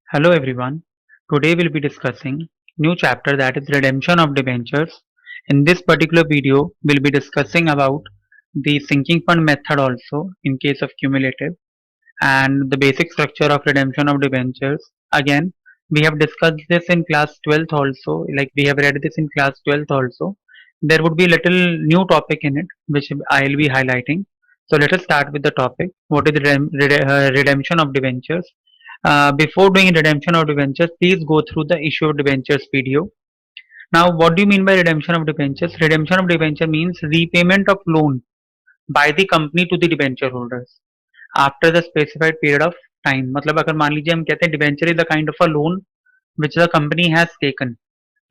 Hello everyone. Today we'll be discussing new chapter that is redemption of debentures. In this particular video, we'll be discussing about the sinking fund method also in case of cumulative and the basic structure of redemption of debentures. Again, we have discussed this in class 12th also, like we have read this in class 12th also. There would be little new topic in it which I'll be highlighting. So let us start with the topic. What is redemption of debentures? Before doing redemption of debentures, please go through the issue of debentures video. Now, what do you mean by redemption of debentures? Redemption of debenture means repayment of loan by the company to the debenture holders after the specified period of time. मतलब अगर मान लीजिए हम कहते हैं debenture is a kind of a loan which the company has taken.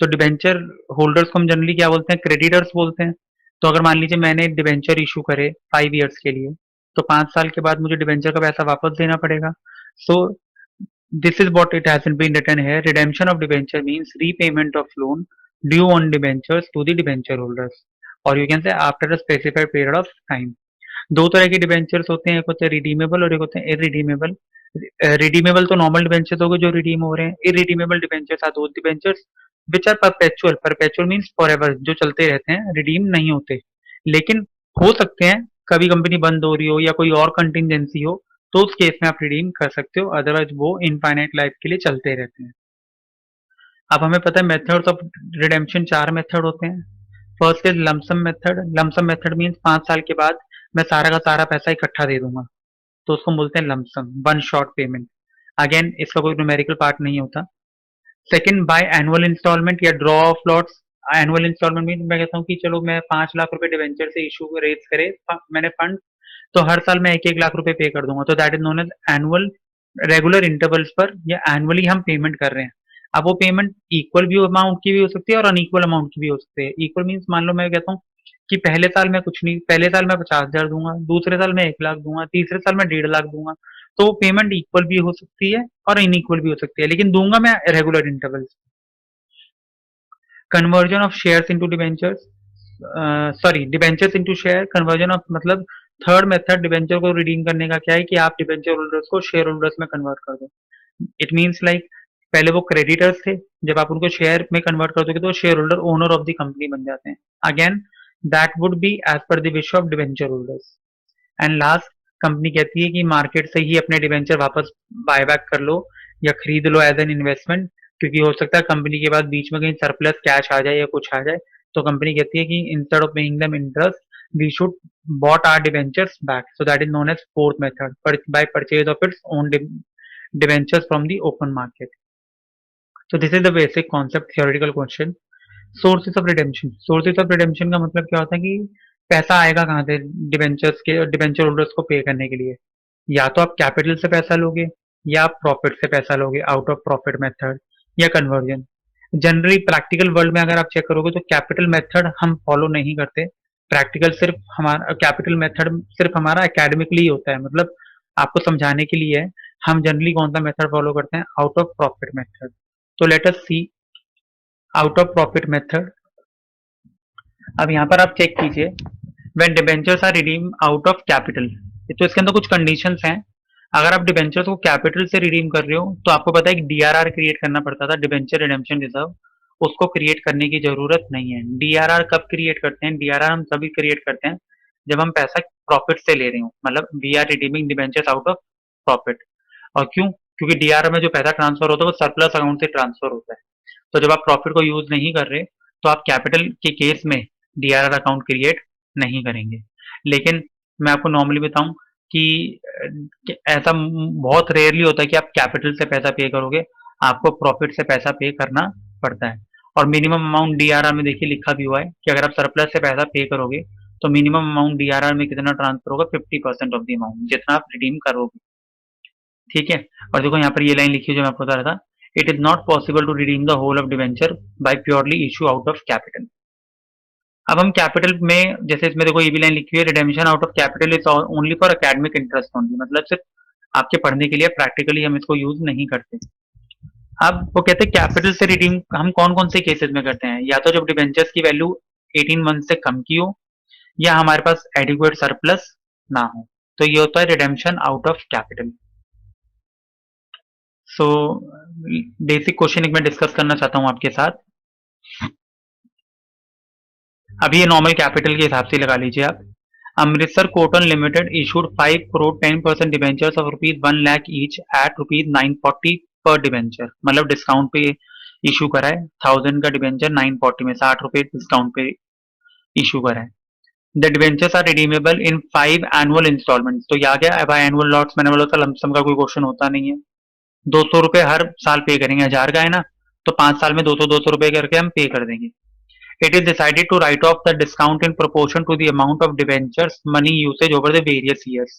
तो debenture holders को हम जनरली क्या बोलते हैं? क्रेडिटर्स बोलते हैं. तो अगर मान लीजिए मैंने डिबेंचर इशू करे 5 years के लिए, तो 5 साल के बाद मुझे डिबेंचर का पैसा वापस देना पड़ेगा. सो this is what it has been written here. Redemption of debenture means repayment of loan due on debentures to the debenture holders, or you can say after a specified period of time. दो तरह के debentures होते हैं, एक होते हैं redeemable और एक होते हैं इरिडीमेबल. रिडीमेबल तो नॉर्मल डिबेंचर्स हो गए जो रिडीम हो रहे हैं. Irredeemable debentures are those debentures which are perpetual. Perpetual means forever, जो चलते रहते हैं, रिडीम नहीं होते. लेकिन हो सकते हैं कभी कंपनी बंद हो रही हो या कोई और कंटिजेंसी हो, तो उस केस में आप रिडीम कर सकते हो, अदरवाइज वो इनफाइनाइट लाइफ के लिए चलते रहते हैं. अब हमें पता है मेथड्स ऑफ रिडेम्पशन 4 मेथड होते हैं. First is lump sum method. Lump sum method means 5 साल के बाद मैं सारा का सारा पैसा इकट्ठा दे दूंगा, तो उसको बोलते हैं lump sum, one shot payment. Again इसका कोई न्यूमेरिकल पार्ट नहीं होता. सेकंड बाय एनुअल इंस्टॉलमेंट या draw of lots. Annual instalment mean मैं कहता हूँ कि चलो मैं 5 लाख रुपए डिवेंचर से इशू रेज करे मैंने फंड, तो हर साल मैं 1-1 लाख रुपए पे कर दूंगा, तो that is known as annual. Regular intervals पर या एनुअली हम पेमेंट कर रहे हैं. अब वो पेमेंट इक्वल भी अमाउंट की भी हो सकती है और अनइक्वल अमाउंट की भी हो सकती है. इक्वल मीन्स मान लो मैं कहता हूँ कि पहले साल मैं कुछ नहीं, पहले साल मैं 50,000 दूंगा, दूसरे साल मैं 1 लाख दूंगा, तीसरे साल मैं 1.5 लाख दूंगा. तो वो पेमेंट इक्वल भी हो सकती है और इनइक्वल भी हो सकती है, लेकिन दूंगा मैं regular intervals. Conversion of shares into debentures, sorry debentures into share. Conversion of मतलब थर्ड मेथड डिबेंचर को रिडीम करने का क्या है कि आप डिबेंचर होल्डर्स को शेयर होल्डर्स में कन्वर्ट कर दो. इट मीन्स लाइक पहले वो क्रेडिटर्स थे, जब आप उनको शेयर में कन्वर्ट कर दोगे तो share holder owner of the company बन जाते हैं. Again that would be as per the wish of debenture holders. And last, company कहती है कि मार्केट से ही अपने डिबेंचर वापस बायबैक कर लो या खरीद लो एज एन इन्वेस्टमेंट, क्योंकि हो सकता है कंपनी के बाद बीच में कहीं सरप्लस कैश आ जाए या कुछ आ जाए. तो कंपनी कहती है कि instead of paying them interest we should bought our debentures back. So that is known as fourth method, by purchase of its own debentures from the open market. So this is the basic concept, theoretical question. Sources of redemption. Sources of redemption का मतलब क्या होता है कि पैसा आएगा कहाँ से डिबेंचर्स के, डिबेंचर होल्डर्स को पे करने के लिए. या तो आप कैपिटल से पैसा लोगे या आप प्रॉफिट से पैसा लोगे, आउट ऑफ प्रॉफिट मेथड या कन्वर्जन. जनरली प्रैक्टिकल वर्ल्ड में अगर आप चेक करोगे तो कैपिटल मेथड हम फॉलो नहीं करते. प्रैक्टिकल सिर्फ हमारा कैपिटल मेथड सिर्फ हमारा एकेडमिकली होता है, मतलब आपको समझाने के लिए है. हम जनरली कौन सा मेथड फॉलो करते हैं? Out of profit method. तो let us see out of profit method. अब यहाँ पर आप चेक कीजिए, when debentures are redeem out of capital, तो इसके अंदर कुछ कंडीशंस हैं. अगर आप डिबेंचर्स को कैपिटल से रिडीम कर रहे हो तो आपको पता है कि डीआरआर क्रिएट करना पड़ता था, डिबेंचर रिडेम्पशन रिजर्व. उसको क्रिएट करने की जरूरत नहीं है. डीआरआर कब क्रिएट करते हैं? डीआरआर हम तभी क्रिएट करते हैं जब हम पैसा प्रॉफिट से ले रहे हो, मतलब we are redeeming debentures out of profit. और क्यों? क्योंकि डीआरआर में जो पैसा ट्रांसफर होता है वो सरप्लस अकाउंट से ट्रांसफर होता है. तो जब आप प्रॉफिट को यूज नहीं कर रहे तो आप कैपिटल के केस में डीआरआर अकाउंट क्रिएट नहीं करेंगे. लेकिन मैं आपको नॉर्मली बताऊं कि ऐसा बहुत रेयरली होता है कि आप कैपिटल से पैसा पे करोगे, आपको प्रॉफिट से पैसा पे करना पड़ता है. और मिनिमम अमाउंट डीआरआर में देखिए लिखा भी हुआ है कि अगर आप सरप्लस से पैसा पे करोगे तो मिनिमम अमाउंट डीआरआर में कितना ट्रांसफर होगा? 50% ऑफ द अमाउंट जितना आप रिडीम करोगे. ठीक है. और देखो यहाँ पर ये लाइन लिखी है जो मैं आपको बता रहा था, it is not possible to redeem the whole of debenture by purely issue out of capital. अब हम कैपिटल में, जैसे इसमें देखो ये भी लाइन लिखी हुई है, redemption out of capital is only for academic interest only, मतलब सिर्फ आपके पढ़ने के लिए, प्रैक्टिकली हम इसको यूज नहीं करते. अब वो कहते हैं कैपिटल से रिडीम हम कौन कौन से केसेस में करते हैं? या तो जब डिवेंचर्स की वैल्यू 18 मंथ से कम की हो या हमारे पास एडिक्वेट सरप्लस ना हो, तो ये होता है redemption out of capital. So basic question एक मैं डिस्कस करना चाहता हूँ आपके साथ। अभी ये नॉर्मल कैपिटल के हिसाब से लगा लीजिए आप। Amritsar cotton limited issued 5 crore 10% debentures of ₹1 lakh each eight ₹940 पर डिबेंचर, मतलब डिस्काउंट पे इशू करा है। 1000 का डिबेंचर 940 में ₹60 डिस्काउंट पे इशू करा है। The debentures are redeemable in 5 annual instalment. तो ये आ गया अब एनुअल लॉट्स, मैंने बोला था लमसम का कोई क्वेश्चन होता नहीं है। ₹200 हर साल पे करेंगे, 1000 का है ना, तो 5 साल में 200 करके हम पे कर देंगे। It is decided to write off the discount in proportion to the amount of debentures money usage over the various years।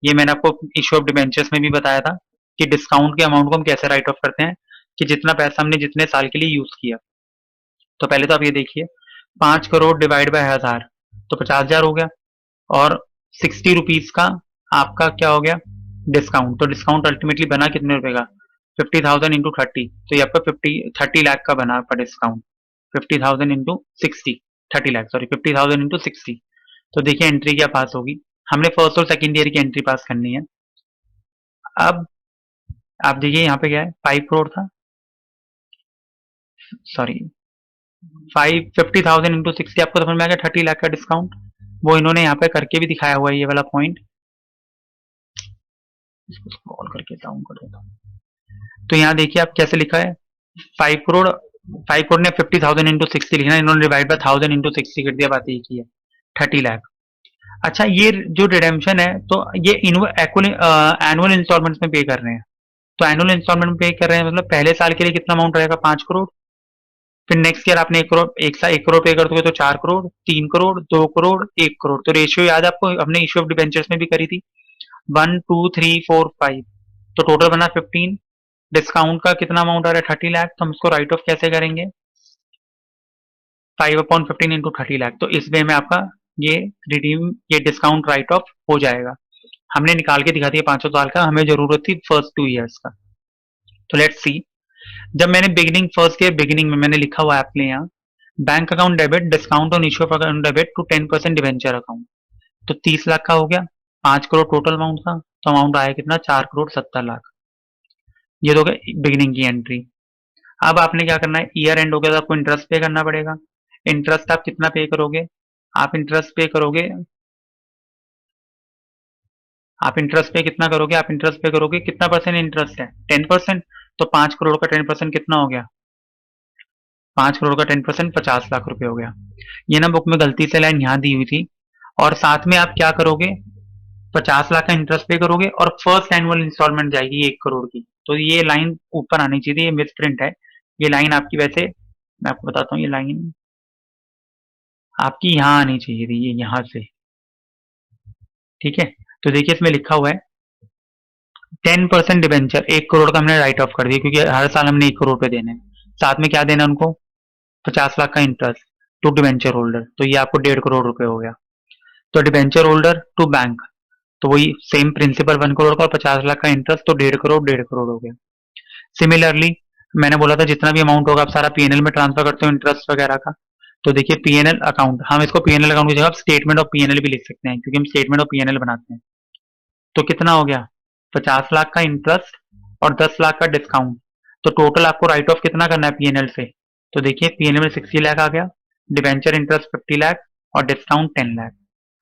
ये मैंने आपको इशू ऑफ डिबेंचर्स में भी बताया था कि डिस्काउंट के अमाउंट को हम कैसे राइट ऑफ करते हैं, कि जितना पैसा हमने जितने साल के लिए यूज किया। तो पहले तो आप ये देखिए, 5 करोड़ डिवाइड बाय 1000 तो 50,000 हो गया, और ₹60 का आपका क्या हो गया, डिस्काउंट। तो डिस्काउंट अल्टीमेटली बना कितने रुपए का, 50,000 इंटू 30, तो ये आपका 30 लाख का बना आपका discount. 50,000 into 60, 30 lakh sorry, 50,000 into 60। तो देखिए एंट्री क्या पास होगी, हमने फर्स्ट और सेकेंड ईयर की एंट्री पास करनी है। अब आप देखिए यहाँ पे क्या है, 5 करोड़ था, सॉरी 50,000 इंटू 60, आपको समझ में आ गया 30 लाख का डिस्काउंट। वो इन्होंने यहाँ पे करके भी दिखाया हुआ है, ये वाला पॉइंट। इसको स्क्रॉल करके डाउन कर देता हूँ। तो यहाँ देखिए आप कैसे लिखा है, 5 करोड़, 5 करोड़ ने 50,000 इंटू 60 लिखना, इन्होंने डिवाइड बाय 1000 इंटू 60 कर दिया, बात एक ही है, 30 लाख। अच्छा ये जो रिडेम्पशन है, तो ये एनुअल इंस्टॉलमेंट्स में पे कर रहे हैं। तो एनुअल इंस्टॉलमेंट में पे कर रहे हैं, मतलब पहले साल के लिए कितना अमाउंट रहेगा, 5 करोड़। फिर नेक्स्ट ईयर आपने 1 करोड़, एक करोड़ पे कर दोगे तो 4 करोड़, 3 करोड़, 2 करोड़, 1 करोड़। तो रेशियो याद है आपको, हमने इश्यू ऑफ डिबेंचर्स में भी करी थी, 1 2 3 4 5। तो टोटल बना 15। डिस्काउंट का कितना अमाउंट आ रहा है, 30 लाख। तो हम इसको राइट ऑफ कैसे करेंगे, 5/15 इंटू 30 लाख। तो इस वे में आपका ये रिडीम, ये डिस्काउंट राइट ऑफ हो जाएगा। हमने निकाल के दिखा दिया 500 साल का, हमें जरूरत थी फर्स्ट 2 इयर्स का। तो लेट्स सी, जब मैंने बिगिनिंग फर्स्ट के बिगिनिंग में मैंने लिखा हुआ है आपके यहाँ, bank account debit discount on issue of account debit to 10% debenture account. तो 30 लाख का हो गया, 5 करोड़ टोटल अमाउंट था, तो अमाउंट आया कितना, 4 करोड़ 70 लाख। ये तो गए बिगिनिंग की एंट्री। अब आपने क्या करना है, ईयर एंड हो गया तो आपको इंटरेस्ट पे करना पड़ेगा। इंटरेस्ट आप कितना पे करोगे, आप इंटरेस्ट पे करोगे, आप इंटरेस्ट पे कितना करोगे, आप इंटरेस्ट पे करोगे कितना परसेंट इंटरेस्ट है, 10%। तो 5 करोड़ का 10% कितना हो गया, 5 करोड़ का 10% 50 लाख रुपए हो गया। ये ना बुक में गलती से लाइन यहाँ दी हुई थी। और साथ में आप क्या करोगे, 50 लाख का इंटरेस्ट पे करोगे, और फर्स्ट एनुअल इंस्टॉलमेंट जाएगी 1 करोड़ की। तो ये लाइन ऊपर आनी चाहिए, ये मिस प्रिंट है। ये लाइन आपकी वैसे, मैं आपको बताता हूँ, ये लाइन आपकी यहाँ आनी चाहिए थी, ये यहाँ से, ठीक है। तो देखिए इसमें लिखा हुआ है 10% डिबेंचर, 1 करोड़ का हमने राइट ऑफ कर दिया, क्योंकि हर साल हमने 1 करोड़ पे देने हैं। साथ में क्या देना उनको, 50 लाख का इंटरेस्ट टू डिबेंचर होल्डर, तो ये आपको 1.5 करोड़ रुपए हो गया। तो डिबेंचर होल्डर टू बैंक, तो वही सेम प्रिंसिपल, 1 करोड़ का और 50 लाख का इंटरेस्ट, तो 1.5 करोड़ हो गया। सिमिलरली मैंने बोला था जितना भी अमाउंट होगा आप सारा पीएनएल में ट्रांसफर करते हो, इंटरेस्ट वगैरह का। तो देखिए पीएनएल अकाउंट, हम इसको पीएनएल अकाउंट की जगह स्टेटमेंट ऑफ पीएनएल भी लिख सकते हैं, क्योंकि हम स्टेटमेंट ऑफ पीएनएल बनाते हैं। तो कितना हो गया, 50 लाख का इंटरेस्ट और 10 लाख का डिस्काउंट। तो टोटल आपको राइट ऑफ कितना करना है पीएनएल से, तो देखिए पीएनएल में 60 लाख आ गया, डिबेंचर इंटरेस्ट 50 लाख और discount 10 lakh.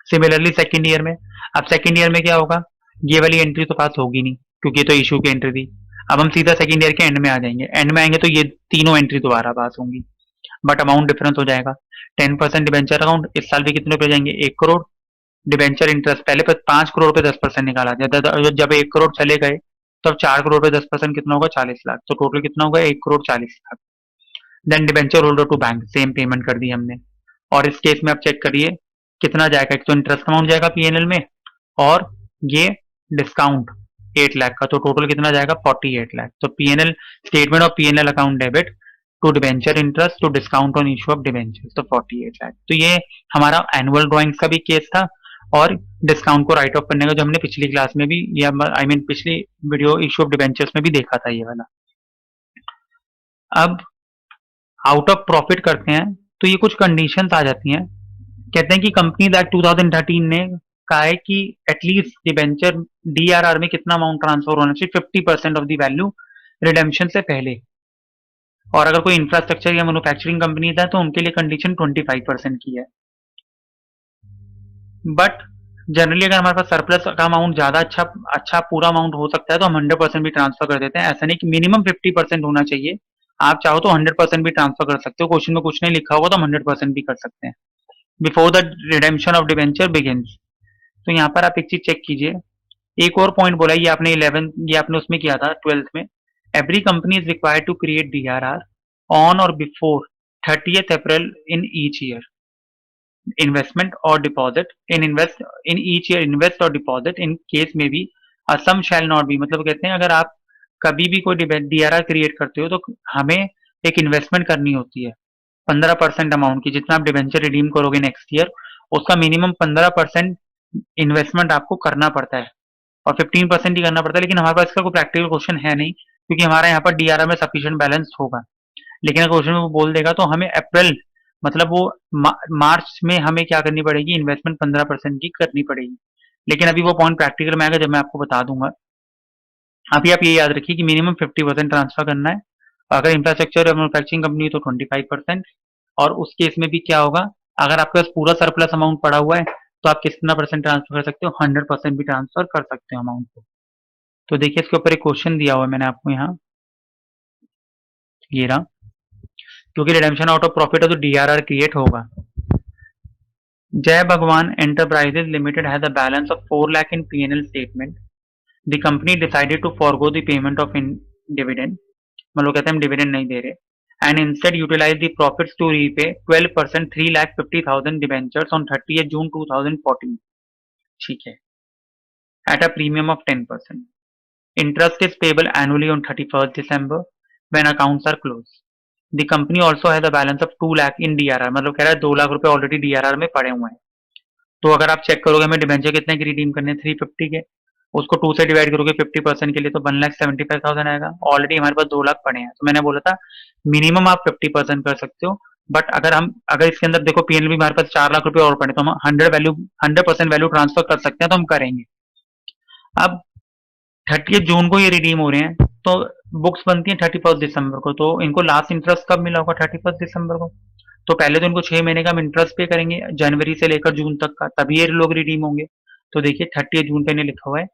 Similarly second year में, अब सेकेंड ईयर में क्या होगा, ये वाली एंट्री तो पास होगी नहीं, क्योंकि ये तो इशू की एंट्री थी। अब हम सीधा सेकेंड ईयर के एंड में आ जाएंगे, एंड में आएंगे तो ये तीनों एंट्री दोबारा पास होंगी, बट अमाउंट डिफरेंस हो जाएगा। 10% डिबेंचर अकाउंट, इस साल भी कितने पे जाएंगे, 1 करोड़। डिबेंचर इंटरेस्ट पहले 5 करोड़ पे 10% निकाला जाता, जब 1 करोड़ चले गए तब 4 करोड़ पे 10% कितना होगा, 40 लाख। तो टोटल कितना होगा, 1 crore 40 lakh. Then debenture holder to bank, same payment कर दी हमने। और इस केस में आप चेक करिए कितना जाएगा, एक तो इंटरेस्ट अमाउंट जाएगा पीएनएल में, और ये डिस्काउंट 8 लाख का, तो टोटल कितना जाएगा, 48 लाख। तो PNL, statement of PNL account debit to debenture interest to discount on issue of debenture, तो 48 लाख। तो ये हमारा एनुअल ड्रॉइंग्स का भी केस था, और डिस्काउंट को राइट ऑफ करने का जो हमने पिछली क्लास में भी, या आई मीन पिछली वीडियो इशू ऑफ डिबेंचर्स में भी देखा था ये वाला। अब आउट ऑफ प्रॉफिट करते हैं, तो ये कुछ कंडीशंस आ जाती हैं। कहते हैं कि कंपनीज एक्ट 2013 ने कहा है कि एटलीस्ट डिबेंचर डीआरआर में कितना अमाउंट ट्रांसफर होना चाहिए, 50% ऑफ द वैल्यू रिडेम्पशन से पहले। और अगर कोई इंफ्रास्ट्रक्चर या मैन्युफैक्चरिंग कंपनी था तो उनके लिए कंडीशन 25% की है। बट जनरली अगर हमारे पास सरप्लस का अमाउंट ज्यादा अच्छा पूरा अमाउंट हो सकता है तो हम 100% भी ट्रांसफर कर देते हैं। ऐसा नहीं कि मिनिमम 50% होना चाहिए, आप चाहो तो 100% भी ट्रांसफर कर सकते हो। क्वेश्चन में कुछ नहीं लिखा होगा तो हम 100% भी कर सकते हैं। Before the redemption of debenture begins. तो यहाँ पर आप एक चीज चेक कीजिए, एक और पॉइंट बोला, ये आपने 11 ये आपने उसमें किया था 12th में। Every company is required to create DRR on or before 30th April in each year. investment or deposit in each year invest or deposit in case में भी a sum shall not be, मतलब कहते हैं अगर आप कभी भी कोई DRR क्रिएट करते हो तो हमें एक इन्वेस्टमेंट करनी होती है 15% अमाउंट की। जितना आप डिवेंचर रिडीम करोगे नेक्स्ट ईयर उसका मिनिमम 15% इन्वेस्टमेंट आपको करना पड़ता है, और 15% ही करना पड़ता है। लेकिन हमारे पास इसका कोई प्रैक्टिकल क्वेश्चन है नहीं क्योंकि हमारा यहाँ पर DRR में सफिशिएंट बैलेंस होगा। लेकिन अगर क्वेश्चन में वो बोल देगा तो हमें अप्रैल मतलब वो मार्च में हमें क्या करनी पड़ेगी, इन्वेस्टमेंट 15% की करनी पड़ेगी। लेकिन अभी वो पॉइंट प्रैक्टिकल में आएगा जब मैं आपको बता दूंगा। अभी आप ये याद रखिए कि मिनिमम 50% ट्रांसफर करना है। अगर इंफ्रास्ट्रक्चर या मैन्युफैक्चरिंग कंपनी तो 25%। और उस केस में भी क्या होगा, अगर आपके पास पूरा सरप्लस अमाउंट पड़ा हुआ है तो आप कितना परसेंट ट्रांसफर कर सकते हो, 100% भी ट्रांसफर कर सकते हो अमाउंट को। तो देखिए इसके ऊपर एक क्वेश्चन दिया हुआ है मैंने आपको यहाँ, ये रहा। क्योंकि रिडेम्पशन आउट ऑफ प्रॉफिट है तो DRR क्रिएट होगा। Jai Bhagwan Enterprises Limited has a balance of 4 lakh in P&L statement. The company decided to forego the payment of dividend. मतलब कहते हैं हम डिविडेंड नहीं दे रहे and instead utilize the profits to repay 12% 3,50,000 debentures on 30th June 2014. ठीक है, at a premium of 10%. Interest is payable annually on 31st December when accounts are closed. The company also has a balance of 2 lakh in DRR. मतलब कह रहा है 2 लाख रुपए already DRR में पड़े हुए हैं। तो अगर आप चेक करोगे हमें डिबेंचर कितने की रिडीम करने 350 के, उसको 2 से डिवाइड करोगे 50% के लिए तो 1,75,000 आएगा। ऑलरेडी हमारे पास 2 लाख पड़े हैं तो मैंने बोला था मिनिमम आप 50% कर सकते हो। बट अगर इसके अंदर देखो PNL भी हमारे पास 4 लाख रुपए और पड़े तो हम 100% वैल्यू ट्रांसफर कर सकते हैं तो हम करेंगे। अब 30 जून को ये रिडीम हो रहे हैं तो बुक्स बनती है 31 दिसंबर को, तो इनको लास्ट इंटरेस्ट कब मिला होगा 31 दिसंबर को। तो पहले तो इनको 6 महीने का हम इंटरेस्ट पे करेंगे जनवरी से लेकर जून तक का, तभी ये लोग रिडीम होंगे। तो देखिए 30 जून पे लिखा हुआ है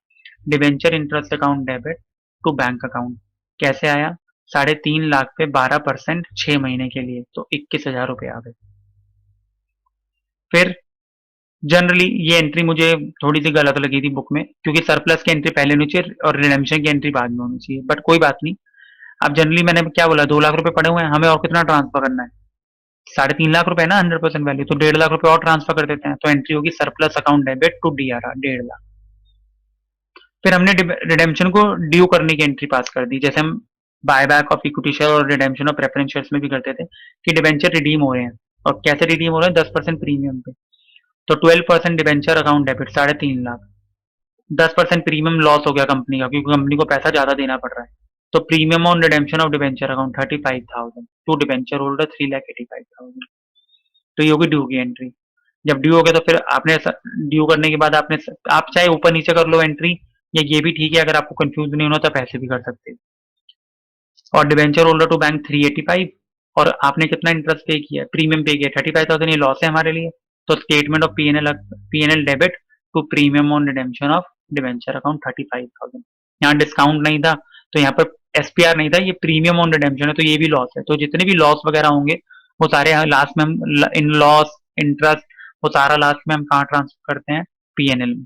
debenture interest account debit to bank account. कैसे आया, 3.5 लाख पे 12% 6 महीने के लिए तो 21,000 रुपए आ गए। फिर जनरली ये एंट्री मुझे थोड़ी सी गलत लगी थी बुक में क्योंकि सरप्लस की एंट्री पहले होनी चाहिए और रिडेम्पशन की एंट्री बाद में होनी चाहिए, बट कोई बात नहीं। अब जनरली मैंने क्या बोला 2 लाख रुपए पड़े हुए हैं, हमें और कितना ट्रांसफर करना है 3.5 लाख रुपए ना 100% वैल्यू, तो 1.5 लाख रुपए और ट्रांसफर कर देते हैं। तो एंट्री होगी surplus account debit to DRR 1.5 lakh. फिर हमने रिडेम्पशन को ड्यू करने की एंट्री पास कर दी, जैसे हम buy back of equity share और रिडेम्पशन ऑफ प्रेफरेंस शेयर्स में भी करते थे कि डिबेंचर रिडीम हो रहे हैं। और कैसे रिडीम हो रहे हैं, 10% प्रीमियम पे। तो 12% debenture account debit 3.5 lakh, 10% premium loss हो गया कंपनी का क्योंकि कंपनी को पैसा ज्यादा देना पड़ रहा है। तो premium on redemption of debenture account 35,000 to debenture holder 3,85,000। तो ये होगी ड्यू की एंट्री। जब ड्यू हो गया तो फिर आपने ड्यू करने के बाद आप चाहे ऊपर नीचे कर लो एंट्री, या ये भी ठीक है अगर आपको कंफ्यूज नहीं होना तो पैसे भी कर सकते हो। और डिबेंचर होल्डर टू बैंक 385, और आपने कितना इंटरेस्ट पे किया, प्रीमियम पे किया 35,000, ये लॉस है हमारे लिए। तो statement of PNL debit to premium on redemption of debenture account 35,000। यहाँ डिस्काउंट नहीं था तो यहाँ पर SPR नहीं था, ये प्रीमियम ऑन रिडेम्पशन है तो ये भी लॉस है। तो जितने भी लॉस वगैरह होंगे वो सारे लास्ट में हम इन लॉस इंटरेस्ट वो सारा लास्ट में हम कहाँ ट्रांसफर करते हैं, PNL में।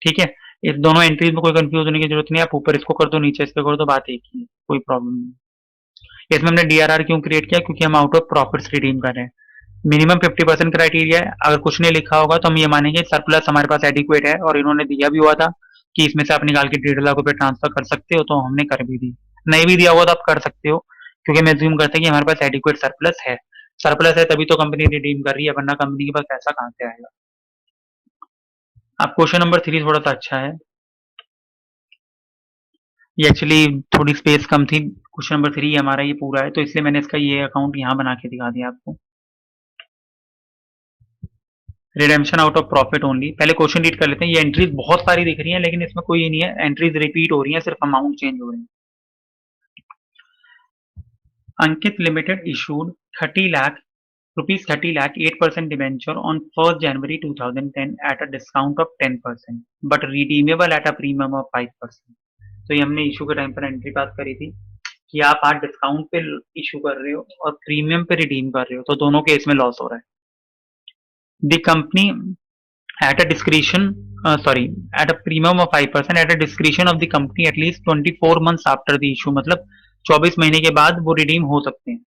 ठीक है, इस दोनों एंट्रीज में कोई कंफ्यूज होने की जरूरत नहीं है, आप ऊपर इसको कर दो नीचे इसको कर दो, बात एक ही है, कोई प्रॉब्लम नहीं। इसमें हमने DRR क्यों क्रिएट किया, क्योंकि हम आउट ऑफ प्रॉफिट्स रिडीम कर रहे हैं। मिनिमम 50% क्राइटेरिया है, अगर कुछ नहीं लिखा होगा तो हम ये मानेंगे सरप्लस हमारे पास एडिक्वेट है और इन्होंने दिया भी हुआ था कि इसमें से आप निकाल के 1.5 लाख रुपए ट्रांसफर कर सकते हो, तो हमने कर भी दी। नहीं भी दिया होगा तो आप कर सकते हो क्योंकि हम एज्यूम करते हैं कि हमारे पास एडिक्वेट सरप्लस है। सरप्लस है तभी तो कंपनी रिडीम कर रही है, वरना कंपनी के पास पैसा कहाँ से आएगा। अब क्वेश्चन नंबर 3 थोड़ा सा अच्छा है, ये एक्चुअली थोड़ी स्पेस कम थी। क्वेश्चन नंबर 3 हमारा ये पूरा है तो इसलिए मैंने इसका ये अकाउंट यहाँ बना के दिखा दिया आपको। Redemption out of profit only. पहले क्वेश्चन रीड कर लेते हैं। ये एंट्रीज बहुत सारी दिख रही हैं लेकिन इसमें कोई नहीं है, एंट्रीज रिपीट हो रही हैं, सिर्फ अमाउंट चेंज हो रही है। Ankit Limited issued 30 lakh rupees 30 lakh 8% debenture on 1st January 2010 at a discount of 10% but redeemable at a premium of 5%. तो ये हमने इशू के टाइम पर एंट्री पास करी थी कि आप आज डिस्काउंट पे इशू कर रहे हो और प्रीमियम पे रिडीम कर रहे हो, तो दोनों केस में लॉस हो रहा है। The company at a discretion sorry at a premium of 5% at a discretion of the company at least 24 months after the issue, मतलब 24 महीने के बाद वो रिडीम हो सकते हैं।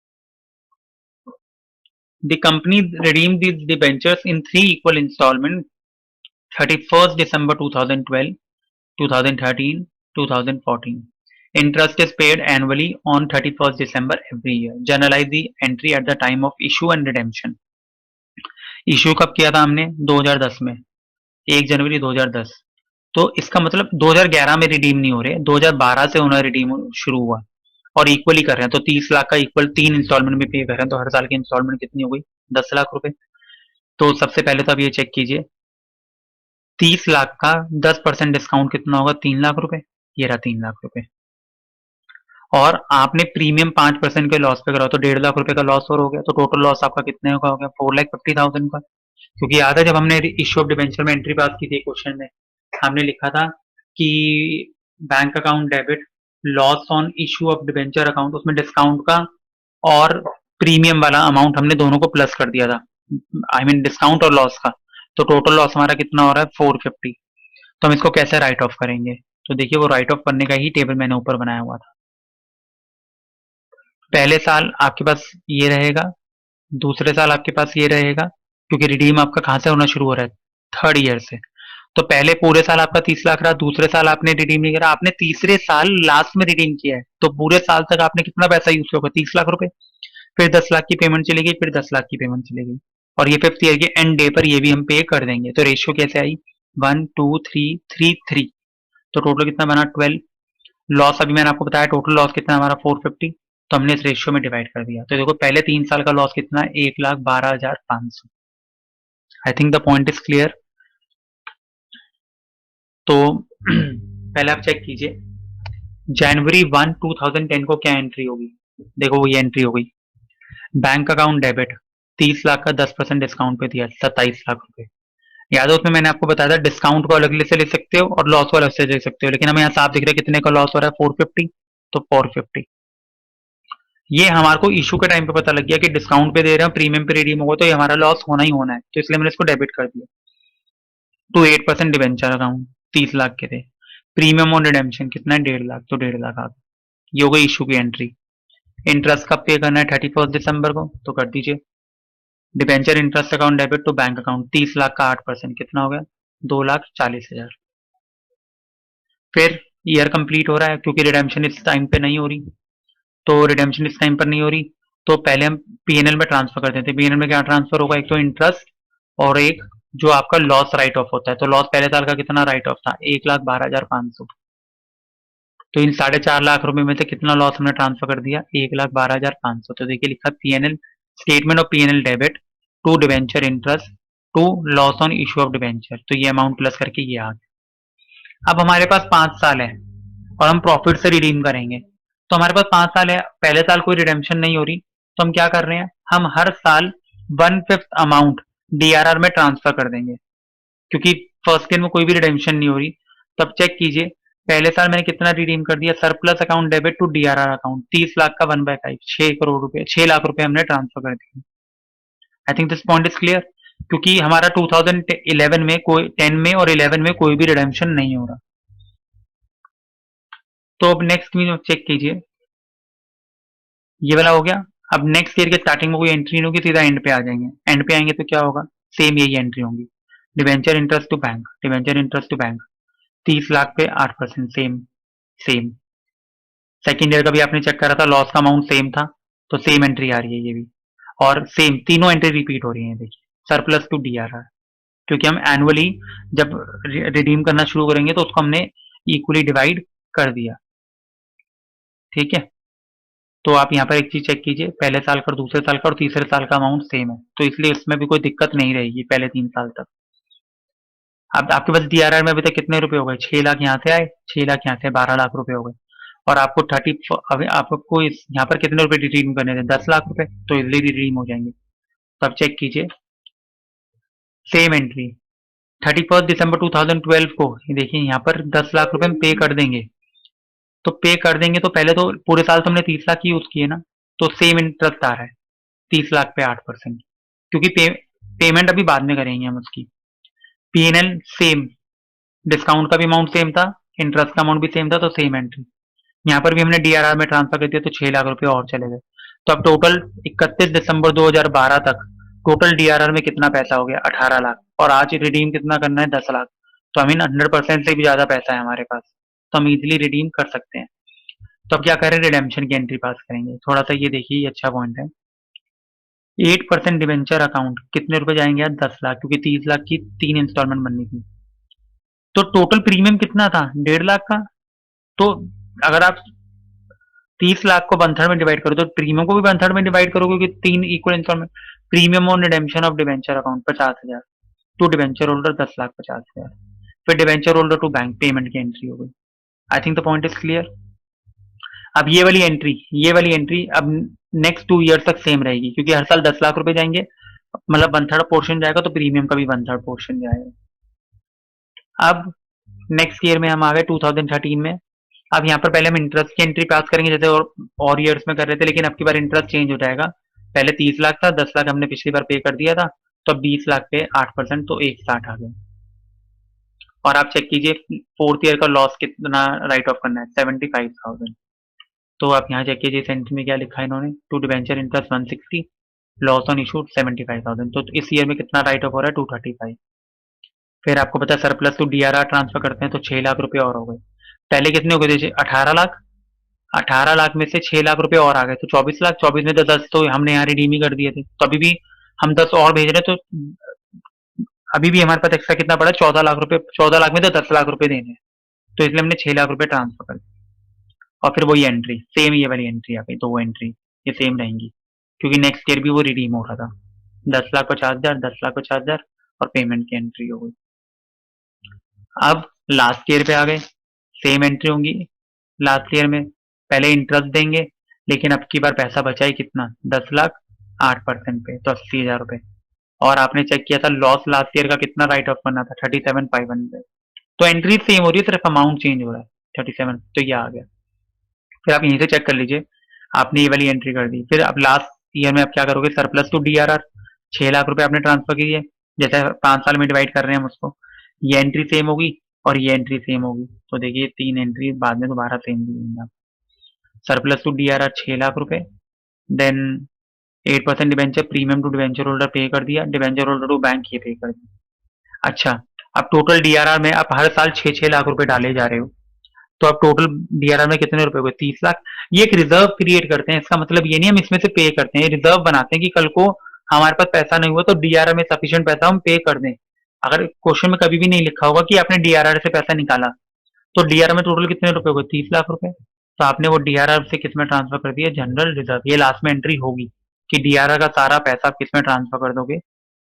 The company redeemed these debentures in 3 equal installments: 31st December 2012, 2013, 2014. Interest is paid annually on 31st December every year. Journalize the entry at the time of issue and redemption. Issue कब किया था हमने? 2010 में, 1 जनवरी 2010। तो इसका मतलब 2011 में रिडीम नहीं हो रहे, 2012 से उन्हें रिडीम शुरू हुआ और इक्वली कर रहे हैं। तो 30 लाख का इक्वल 3 इंस्टॉलमेंट में पे कर रहे हैं, तो हर साल की इंस्टॉलमेंट कितनी हो गई? 10 लाख रुपए। तो सबसे पहले तो अब ये चेक कीजिए, 30 लाख का 10% डिस्काउंट कितना होगा? 3 लाख रुपए। ये रहा 3 लाख रुपए। और आपने प्रीमियम 5% के लॉस पे करा तो 1.5 लाख रुपए का लॉस और हो गया। तो टोटल लॉस आपका कितने का हो गया? 4,50,000 का। क्योंकि याद है जब हमने इश्यू ऑफ डिबेंचर में एंट्री पास की थी क्वेश्चन में, हमने लिखा था कि bank account debit loss on issue of debenture account, उसमें डिस्काउंट का और प्रीमियम वाला अमाउंट हमने दोनों को प्लस कर दिया था, आई मीन डिस्काउंट और लॉस का। तो टोटल लॉस हमारा कितना हो रहा है? 450। तो हम इसको कैसे राइट ऑफ करेंगे? तो देखिए वो राइट ऑफ करने का ही टेबल मैंने ऊपर बनाया हुआ था। पहले साल आपके पास ये रहेगा, दूसरे साल आपके पास ये रहेगा, क्योंकि रिडीम आपका कहां से होना शुरू हो रहा है? 3rd ईयर से। तो पहले पूरे साल आपका 30 लाख रहा, दूसरे साल आपने रिडीम नहीं करा, आपने तीसरे साल लास्ट में रिडीम किया है, तो पूरे साल तक आपने कितना पैसा यूज किया होगा? 30 लाख रुपए। फिर 10 लाख की पेमेंट चलेगी, फिर 10 लाख की पेमेंट चलेगी, और ये 5th ईयर के एंड डे पर ये भी हम पे कर देंगे। तो रेशियो कैसे आई? 1 2 3 3 3। तो टोटल कितना बना? 12। लॉस अभी मैंने आपको बताया, टोटल लॉस कितना हमारा? 450। तो हमने इस रेशियो में डिवाइड कर दिया। तो देखो पहले 3 साल का लॉस कितना है? 1,12,500। आई think the point is clear. तो पहले आप चेक कीजिए, जनवरी 1 2010 को क्या एंट्री होगी? देखो वो ये एंट्री हो गई, बैंक अकाउंट डेबिट 30 लाख का 10% डिस्काउंट पे दिया, 27 लाख रुपए। याद है उसमें मैंने आपको बताया था डिस्काउंट को अलग से ले सकते हो और लॉस को अलग से ले सकते हो, लेकिन हमें यहाँ साफ दिख रहा है कितने का लॉस हो रहा है? 450। तो 450 ये हमारे को इशू के टाइम पे पता लग गया कि डिस्काउंट पे दे रहे हैं, प्रीमियम पे रिडीम होगा तो ये हमारा लॉस होना ही होना है, तो इसलिए मैंने इसको डेबिट कर दिया। तो 8% डिवेंचर अकाउंट 30 लाख के थे, प्रीमियम ऑन रिडेम्पशन कितना है? 1.5 लाख। तो 1.5 लाख आ गया। ये हो गई इशू की एंट्री। इंटरेस्ट कब पे करना है? 31 दिसंबर को, तो कर दीजिए। Debenture interest account debit to bank account 30 lakh का 8% कितना हो गया? 2,40,000। फिर ईयर कंप्लीट हो रहा है, क्योंकि रिडेम्पशन इस टाइम पे नहीं हो रही, तो रिडेम्पशन इस टाइम पर नहीं हो रही, तो पहले हम पीएनएल में ट्रांसफर कर देते हैं। पीएनएल में क्या ट्रांसफर होगा? एक तो इंटरेस्ट और एक जो आपका लॉस राइट ऑफ होता है। तो लॉस पहले साल का कितना राइट ऑफ था? 1,12,500। तो इन 4.5 लाख रुपए में से कितना लॉस हमने ट्रांसफर कर दिया? 1,12,500। तो देखिए लिखा PNL, statement of PNL debit to debenture interest to loss on issue of debenture. तो ये अमाउंट प्लस करके ये आ गया। अब हमारे पास 5 साल है और हम प्रॉफिट से रिडीम करेंगे, तो हमारे पास 5 साल है, पहले साल कोई रिडेम्पशन नहीं हो रही, तो हम क्या कर रहे हैं? हम हर साल 1/5 अमाउंट डीआरआर में ट्रांसफर कर देंगे, क्योंकि फर्स्ट ईयर में कोई भी रिडेम्पशन नहीं हो रही। तब चेक कीजिए, पहले साल मैंने कितना रिडीम कर दिया? Surplus account debit to DRR account 30 lakh का 1/5, 6 करोड़ रुपए, 6 लाख रुपए हमने ट्रांसफर कर दिए। I think this point is clear, क्योंकि हमारा 2011 में कोई 10 में और 11 में कोई भी रिडेम्पशन नहीं हो रहा। तो अब नेक्स्ट में चेक कीजिए, ये वाला हो गया। अब नेक्स्ट ईयर के स्टार्टिंग में कोई एंट्री नहीं होगी, सीधा एंड पे आ जाएंगे। एंड पे आएंगे तो क्या होगा? सेम यही एंट्री होंगी, debenture interest to bank, debenture interest to bank 30 lakh पे 8%, सेम सेम। सेकेंड ईयर का भी आपने चेक करा था, लॉस का अमाउंट सेम था, तो सेम एंट्री आ रही है ये भी, और सेम तीनों एंट्री रिपीट हो रही है। देखिए सरप्लस टू डीआरआर, क्योंकि हम एनुअली जब रिडीम करना शुरू करेंगे तो उसको हमने इक्वली डिवाइड कर दिया। ठीक है, तो आप यहाँ पर एक चीज चेक कीजिए, पहले साल का, दूसरे साल का और तीसरे साल का अमाउंट सेम है, तो इसलिए इसमें भी कोई दिक्कत नहीं रहेगी पहले 3 साल तक। अब आपके पास डीआरआर में अभी तक कितने रुपए हो गए? 6 लाख यहाँ से आए, 6 लाख यहाँ से, 12 लाख रुपए हो गए। और आपको 30, अभी आपको यहाँ पर कितने रुपए रिडीम करने थे, 10 लाख रुपए, तो इजिली रिडीम हो जाएंगे। तो आप चेक कीजिए, सेम एंट्री 31 दिसंबर 2012 को, ये देखिए यहाँ पर 10 लाख रुपए हम पे कर देंगे। तो पे कर देंगे तो पहले तो पूरे साल तो हमने 30 लाख की यूज किए ना, तो सेम इंटरेस्ट आ रहा है 30 लाख पे 8%, क्योंकि पेमेंट अभी बाद में करेंगे हम उसकी। पीएनएल सेम, डिस्काउंट का भी अमाउंट सेम था, इंटरेस्ट का अमाउंट भी सेम था, तो सेम एंट्री। यहाँ पर भी हमने डीआरआर में ट्रांसफर कर दिया तो 6 लाख रुपए और चले गए। तो अब टोटल 31 दिसंबर 2012 तक टोटल डीआरआर में कितना पैसा हो गया, 18 लाख, और आज रिडीम कितना करना है, 10 लाख। तो आई मीन 100% से भी ज्यादा पैसा है हमारे पास, तो हम इजिली रिडीम कर सकते हैं। तो अब क्या करें, रिडेम्पशन की एंट्री पास करेंगे। थोड़ा सा ये देखिए, ये अच्छा पॉइंट है। 8% डिवेंचर अकाउंट कितने रुपए जाएंगे यार, 10 लाख, क्योंकि 30 लाख की 3 इंस्टॉलमेंट बननी थी। तो टोटल प्रीमियम कितना था, 1.5 लाख का। तो अगर आप 30 लाख को 1/3 में डिवाइड करो तो प्रीमियम को भी 1/3 में डिवाइड करोगे, क्योंकि 3 equal instalment. Premium on redemption of debenture account 50,000, to debenture holder 10,50,000, फिर debenture holder to bank payment की एंट्री हो गई। I think the point is clear. अब ये वाली एंट्री अब नेक्स्ट 2 ईयर तक सेम रहेगी, क्योंकि हर साल 10 लाख रुपए जाएंगे, मतलब 1/3 पोर्शन जाएगा, तो प्रीमियम का भी 1/3 पोर्शन जाएगा। अब नेक्स्ट ईयर में हम आ गए 2013 में। अब यहाँ पर पहले हम इंटरेस्ट की एंट्री पास करेंगे, जैसे और ईयर्स में कर रहे थे, लेकिन अब की बार इंटरेस्ट चेंज हो जाएगा। पहले 30 लाख था, 10 लाख हमने पिछली बार पे कर दिया था, तो अब 20 लाख पे 8%, तो 160 आ गए। और आप चेक कीजिए फोर्थ ईयर का लॉस कितना राइट ऑफ करना है, 75,000। तो आप यहाँ चेक कीजिए, इस एंट्री में क्या लिखा है इन्होंने, to debenture interest 160, loss on issued 75,000। तो इस ईयर में कितना राइट ऑफ हो रहा है, 235। फिर आपको पता है सरप्लस टू डीआरआर ट्रांसफर करते हैं, तो 6 लाख रुपए और हो गए। पहले कितने हो गए थे, 18 लाख। 18 लाख में से 6 लाख रुपए और आ गए, तो 24 लाख। 24 में तो 10 तो हमने यहाँ रिडीम ही कर दिए थे, तो अभी भी हम 10 और भेज रहे हैं, तो अभी भी हमारे पास एक्स्ट्रा कितना पड़ा, 14 लाख रुपए। 14 लाख में तो 10 लाख रुपए देने हैं, तो इसलिए हमने 6 लाख रुपए ट्रांसफर कर दिए। और फिर वही एंट्री, सेम ये वाली एंट्री आ गई, तो वो एंट्री ये सेम रहेंगी, क्योंकि नेक्स्ट ईयर भी वो रिडीम हो रहा था। 10,50,000, 10,50,000, और पेमेंट की एंट्री हो गई। अब लास्ट ईयर पे आ गए, सेम एंट्री होंगी लास्ट ईयर में। पहले इंटरेस्ट देंगे, लेकिन अब की बार पैसा बचा ही कितना, 10 लाख, 8% पे, तो 80,000 रुपए। और आपने चेक किया था लॉस लास्ट ईयर का कितना राइट ऑफ करना था, 37,500। तो एंट्री सेम हो रही है, सिर्फ अमाउंट चेंज हो रहा है, 37, तो ये आ गया। फिर आप यहीं से चेक कर लीजिए, आपने ये वाली एंट्री कर दी। फिर अब लास्ट ईयर में आप क्या करोगे, सरप्लस टू डीआरआर 6 लाख रुपए आपने ट्रांसफर किए, जैसे 5 साल में डिवाइड कर रहे हैं हम उसको। ये एंट्री सेम होगी और ये एंट्री सेम होगी, तो देखिए 3 एंट्री बाद में दोबारा सेम होंगी। सरप्लस टू डीआरआर 6 लाख रुपए, then 8% debenture premium to debenture holder पे कर दिया, डिवेंचर होल्डर टू बैंक ये पे कर दिया। अच्छा, अब टोटल डीआरआर में आप हर साल 6-6 लाख रुपए डाले जा रहे हो, तो अब टोटल डीआरआर में कितने रुपए हुए, 30 लाख। ये एक रिजर्व क्रिएट करते हैं, इसका मतलब ये नहीं हम इसमें से पे करते हैं, रिजर्व बनाते हैं कि कल को हमारे पास पैसा नहीं हुआ तो डीआरआर में सफिशिएंट पैसा हम पे कर दें। अगर क्वेश्चन में कभी भी नहीं लिखा होगा कि आपने डीआरआर से पैसा निकाला, तो डीआरआर में टोटल कितने रुपए हुए, 30 लाख रुपए। तो आपने वो डीआरआर से किस में ट्रांसफर कर दिया, जनरल रिजर्व। ये लास्ट में एंट्री होगी कि डीआरआर का सारा पैसा आप किस में ट्रांसफर कर दोगे,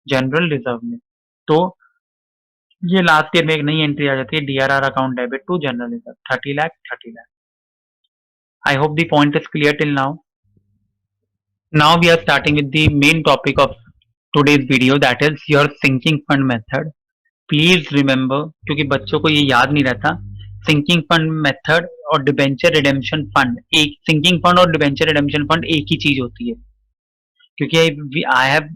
जनरल रिजर्व में। तो ये लास्ट ईयर में एक नई एंट्री आ जाती है, DRR account debit to general reserve, 30 lakh, 30 lakh. I hope the point is clear till now. Now we are starting with the main topic of today's video, that is your sinking fund method. Please remember, क्योंकि बच्चों को ये याद नहीं रहता, sinking fund method और debenture redemption fund, एक sinking fund और डिबेंचर रिडेम्पशन फंड एक ही चीज होती है। क्योंकि आई हैव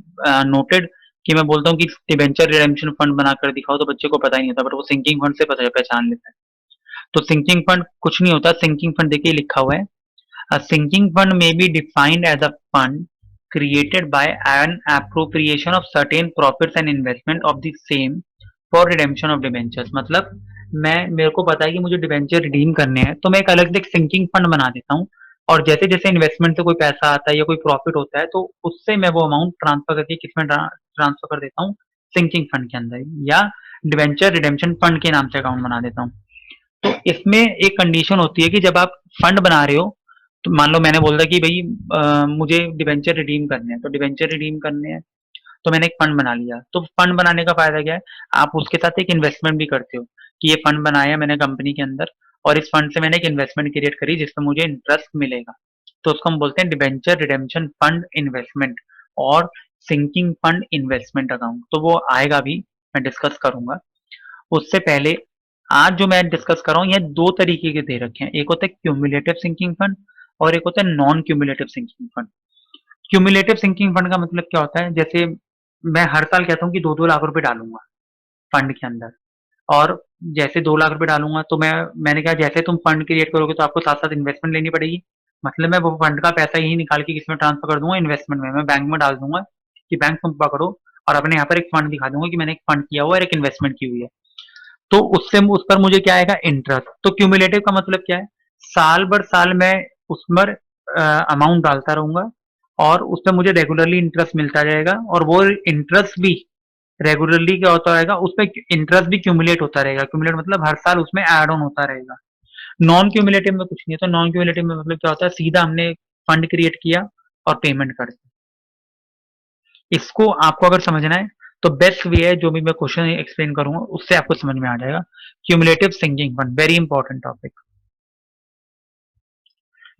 नोटेड कि मैं बोलता हूँ कि डिबेंचर रिडेम्पशन फंड बनाकर दिखाओ, तो बच्चे को पता ही नहीं होता, बट वो सिंकिंग फंड से पहचान लेता है। तो सिंकिंग फंड कुछ नहीं होता, सिंकिंग फंड देखिए लिखा हुआ है, a sinking fund may be defined as a fund created by an appropriation of certain profits and investment of the same for redemption of debentures। मतलब मेरे को पता है कि मुझे डिबेंचर रिडीम करने हैं, तो मैं एक अलग से एक सिंकिंग फंड बना देता हूँ, और जैसे जैसे इन्वेस्टमेंट से कोई पैसा आता है या कोई प्रॉफिट होता है, तो उससे मैं वो अमाउंट ट्रांसफर करके किसमें ट्रांसफर कर देता हूँ, सिंकिंग फंड के अंदर, या डिबेंचर रिडेम्पशन फंड के नाम से अकाउंट बना देता हूँ। तो इसमें एक कंडीशन होती है कि जब आप फंड बना रहे हो, तो मान लो मैंने बोल दिया कि भाई मुझे डिबेंचर रिडीम करने हैं, तो डिबेंचर रिडीम करने हैं, तो मैंने एक फंड बना लिया। तो फंड बनाने का फायदा क्या है, आप उसके साथ एक इन्वेस्टमेंट भी करते हो कि ये फंड बनाया मैंने कंपनी के अंदर, और इस फंड से मैंने एक इन्वेस्टमेंट क्रिएट करी जिसमें मुझे इंटरेस्ट मिलेगा, तो उसको हम बोलते हैं डिबेंचर रिडेम्पशन फंड इन्वेस्टमेंट और सिंकिंग फंड इन्वेस्टमेंट अकाउंट। तो वो आएगा भी, मैं डिस्कस करूंगा। उससे पहले आज जो मैं डिस्कस कर रहा हूँ, ये दो तरीके के दे रखे हैं, एक होता है क्यूमुलेटिव सिंकिंग फंड और एक होता है non cumulative sinking fund. Cumulative sinking fund का मतलब क्या होता है, जैसे मैं हर साल कहता हूँ कि 2-2 लाख रुपए डालूंगा फंड के अंदर, और जैसे 2 लाख रुपए डालूंगा तो मैंने कहा जैसे तुम फंड क्रिएट करोगे तो आपको साथ साथ इन्वेस्टमेंट लेनी पड़ेगी। मतलब मैं वो फंड का पैसा यही निकाल के किसमें ट्रांसफर कर दूंगा, इन्वेस्टमेंट में, मैं बैंक में डाल दूंगा कि बैंक तुम पकड़ो, और अपने यहाँ पर एक फंड दिखा दूंगा कि मैंने एक फंड किया हुआ है, एक इन्वेस्टमेंट की हुई है। तो उससे उस पर मुझे क्या आएगा, इंटरेस्ट। तो क्यूमुलेटिव का मतलब क्या है, साल भर साल मैं उस पर अमाउंट डालता रहूंगा और उस पर मुझे रेगुलरली इंटरेस्ट मिलता जाएगा, और वो इंटरेस्ट भी रेगुलरली क्या होता रहेगा, उसमें इंटरेस्ट भी क्यूमुलेट होता रहेगा। क्यूमुलेट मतलब हर साल उसमें एड ऑन होता रहेगा। नॉन क्यूमुलेटिव में कुछ नहीं है। तो नॉन क्यूमुलेटिव में मतलब क्या होता है, सीधा हमने फंड क्रिएट किया और पेमेंट कर दी। इसको आपको अगर समझना है तो बेस्ट वे है, जो भी मैं क्वेश्चन एक्सप्लेन करूंगा उससे आपको समझ में आ जाएगा। Cumulative sinking fund very important topic.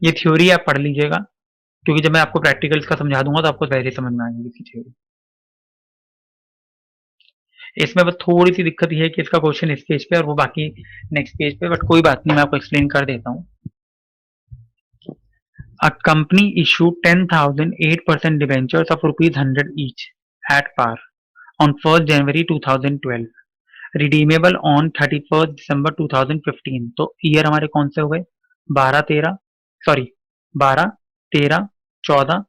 ये थ्योरी आप पढ़ लीजिएगा, क्योंकि जब मैं आपको प्रैक्टिकल्स का समझा दूंगा तो आपको वैसे समझ में आ जाएगी इसकी थ्योरी। इसमें बस थोड़ी सी दिक्कत ये है कि इसका क्वेश्चन इस पेज पे और वो बाकी नेक्स्ट पेज पे, बट कोई बात नहीं, मैं आपको एक्सप्लेन कर देता हूँ। A company issued 10,000 8% debentures of rupees 100 each at par on 1st January 2012, redeemable on 31st December 2015। तो ईयर हमारे कौन से हो गए, 12-13, सॉरी 12-13-14